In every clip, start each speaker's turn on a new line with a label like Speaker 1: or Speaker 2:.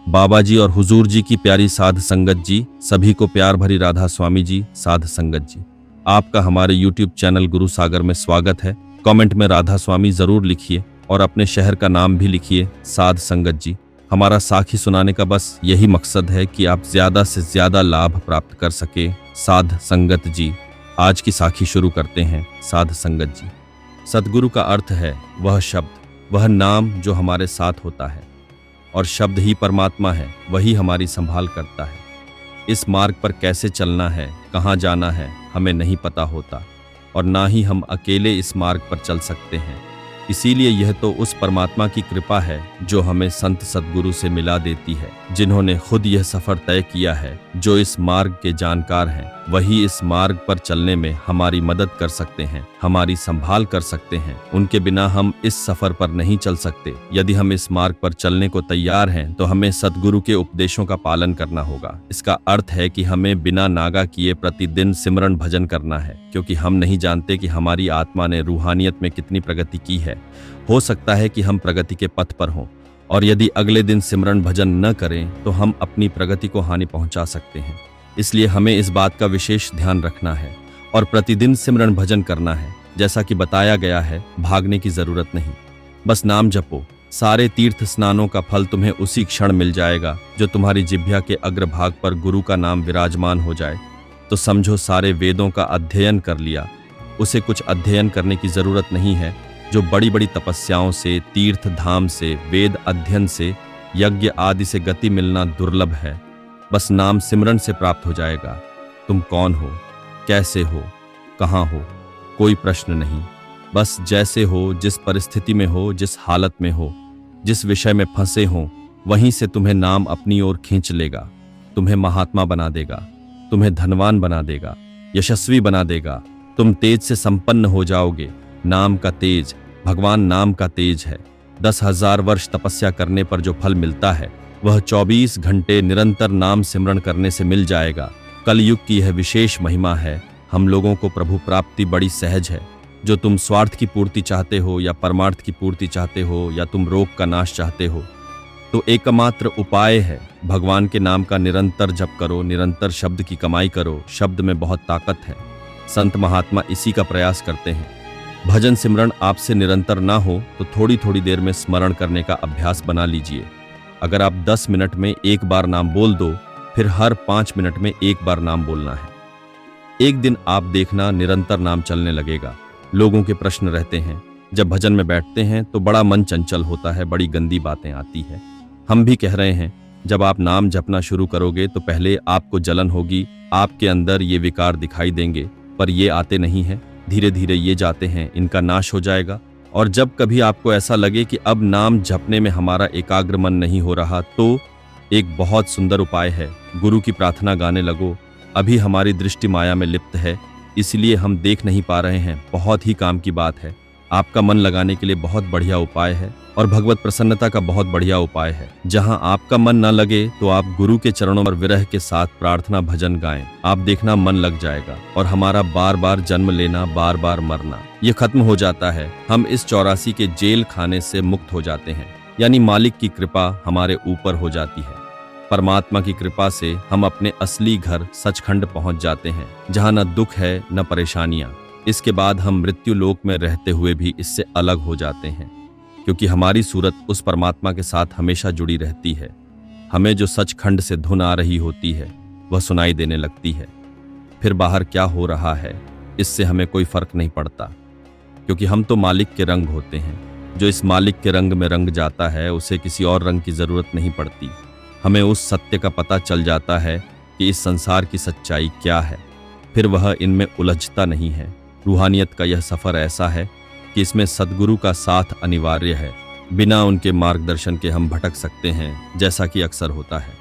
Speaker 1: बाबा जी और हुजूर जी की प्यारी साध संगत जी, सभी को प्यार भरी राधा स्वामी जी, साध संगत जी, आपका हमारे YouTube चैनल गुरु सागर में स्वागत है। कमेंट में राधा स्वामी जरूर लिखिए और अपने शहर का नाम भी लिखिए, साध संगत जी। हमारा साखी सुनाने का बस यही मकसद है कि आप ज्यादा से ज्यादा लाभ प्राप्त कर सके, साध संगत जी। आज की साखी शुरू करते हैं, साध संगत जी। सतगुरु का अर्थ है वह शब्द, वह नाम जो हमारे साथ होता है, और शब्द ही परमात्मा है, वही हमारी संभाल करता है। इस मार्ग पर कैसे चलना है, कहाँ जाना है, हमें नहीं पता होता, और ना ही हम अकेले इस मार्ग पर चल सकते हैं। इसीलिए यह तो उस परमात्मा की कृपा है जो हमें संत सतगुरु से मिला देती है, जिन्होंने खुद यह सफर तय किया है। जो इस मार्ग के जानकार हैं, वही इस मार्ग पर चलने में हमारी मदद कर सकते हैं, हमारी संभाल कर सकते हैं। उनके बिना हम इस सफर पर नहीं चल सकते। यदि हम इस मार्ग पर चलने को तैयार हैं, तो हमें सतगुरु के उपदेशों का पालन करना होगा। इसका अर्थ है कि हमें बिना नागा किए प्रतिदिन सिमरन भजन करना है, क्योंकि हम नहीं जानते कि हमारी आत्मा ने रूहानियत में कितनी प्रगति की है। हो सकता है कि हम प्रगति के पथ पर हों, और यदि अगले दिन सिमरन भजन न करें तो हम अपनी प्रगति को हानि पहुंचा सकते हैं। इसलिए हमें इस बात का विशेष ध्यान रखना है और प्रतिदिन सिमरन भजन करना है। जैसा कि बताया गया है, भागने की जरूरत नहीं, बस नाम जपो। सारे तीर्थ स्नानों का फल तुम्हें उसी क्षण मिल जाएगा जो तुम्हारी जिह्वा के अग्रभाग पर गुरु का नाम विराजमान हो जाए। तो समझो सारे वेदों का अध्ययन कर लिया। उसे कुछ अध्ययन करने की जरूरत नहीं है। जो बड़ी बड़ी तपस्याओं से, तीर्थ धाम से, वेद अध्ययन से, यज्ञ आदि से गति मिलना दुर्लभ है। बस नाम सिमरन से प्राप्त हो जाएगा। तुम कौन हो, कैसे हो, कहाँ हो, कोई प्रश्न नहीं। बस जैसे हो, जिस परिस्थिति में हो, जिस हालत में हो, जिस विषय में फंसे हो, वहीं से तुम्हें नाम अपनी ओर खींच लेगा। तुम्हें महात्मा बना देगा, तुम्हें धनवान बना देगा, यशस्वी बना देगा। तुम तेज से संपन्न हो जाओगे। नाम का तेज, भगवान नाम का तेज है। 10,000 वर्ष तपस्या करने पर जो फल मिलता है, वह 24 घंटे निरंतर नाम सिमरन करने से मिल जाएगा। कलयुग की यह विशेष महिमा है। हम लोगों को प्रभु प्राप्ति बड़ी सहज है। जो तुम स्वार्थ की पूर्ति चाहते हो या परमार्थ की पूर्ति चाहते हो, या तुम रोग का नाश चाहते हो, तो एकमात्र उपाय है भगवान के नाम का निरंतर जप करो, निरंतर शब्द की कमाई करो। शब्द में बहुत ताकत है। संत महात्मा इसी का प्रयास करते हैं। भजन सिमरन आपसे निरंतर ना हो तो थोड़ी थोड़ी देर में स्मरण करने का अभ्यास बना लीजिए। अगर आप 10 मिनट में एक बार नाम बोल दो, फिर हर 5 मिनट में एक बार नाम बोलना है। एक दिन आप देखना निरंतर नाम चलने लगेगा। लोगों के प्रश्न रहते हैं, जब भजन में बैठते हैं तो बड़ा मन चंचल होता है, बड़ी गंदी बातें आती है। हम भी कह रहे हैं, जब आप नाम जपना शुरू करोगे तो पहले आपको जलन होगी, आपके अंदर ये विकार दिखाई देंगे, पर ये आते नहीं हैं। धीरे धीरे ये जाते हैं, इनका नाश हो जाएगा। और जब कभी आपको ऐसा लगे कि अब नाम जपने में हमारा एकाग्र मन नहीं हो रहा, तो एक बहुत सुंदर उपाय है, गुरु की प्रार्थना गाने लगो। अभी हमारी दृष्टि माया में लिप्त है, इसलिए हम देख नहीं पा रहे हैं। बहुत ही काम की बात है। आपका मन लगाने के लिए बहुत बढ़िया उपाय है, और भगवत प्रसन्नता का बहुत बढ़िया उपाय है। जहां आपका मन न लगे तो आप गुरु के चरणों पर विरह के साथ प्रार्थना भजन गाएं। आप देखना मन लग जाएगा, और हमारा बार बार जन्म लेना, बार बार मरना, ये खत्म हो जाता है। हम इस 84 के जेल खाने से मुक्त हो जाते हैं। यानी मालिक की कृपा हमारे ऊपर हो जाती है। परमात्मा की कृपा से हम अपने असली घर सचखंड पहुंच जाते हैं, जहां न दुख है न परेशानियां। इसके बाद हम मृत्यु लोक में रहते हुए भी इससे अलग हो जाते हैं, क्योंकि हमारी सूरत उस परमात्मा के साथ हमेशा जुड़ी रहती है। हमें जो सचखंड से धुन आ रही होती है, वह सुनाई देने लगती है। फिर बाहर क्या हो रहा है, इससे हमें कोई फर्क नहीं पड़ता, क्योंकि हम तो मालिक के रंग होते हैं। जो इस मालिक के रंग में रंग जाता है, उसे किसी और रंग की जरूरत नहीं पड़ती। हमें उस सत्य का पता चल जाता है कि इस संसार की सच्चाई क्या है, फिर वह इनमें उलझता नहीं है। रूहानियत का यह सफर ऐसा है कि इसमें सद्गुरु का साथ अनिवार्य है। बिना उनके मार्गदर्शन के हम भटक सकते हैं, जैसा कि अक्सर होता है।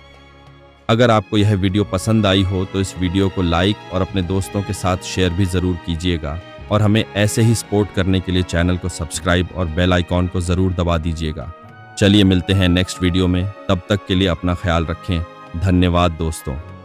Speaker 1: अगर आपको यह वीडियो पसंद आई हो तो इस वीडियो को लाइक और अपने दोस्तों के साथ शेयर भी जरूर कीजिएगा, और हमें ऐसे ही सपोर्ट करने के लिए चैनल को सब्सक्राइब और बेल आइकॉन को जरूर दबा दीजिएगा। चलिए मिलते हैं नेक्स्ट वीडियो में। तब तक के लिए अपना ख्याल रखें। धन्यवाद दोस्तों।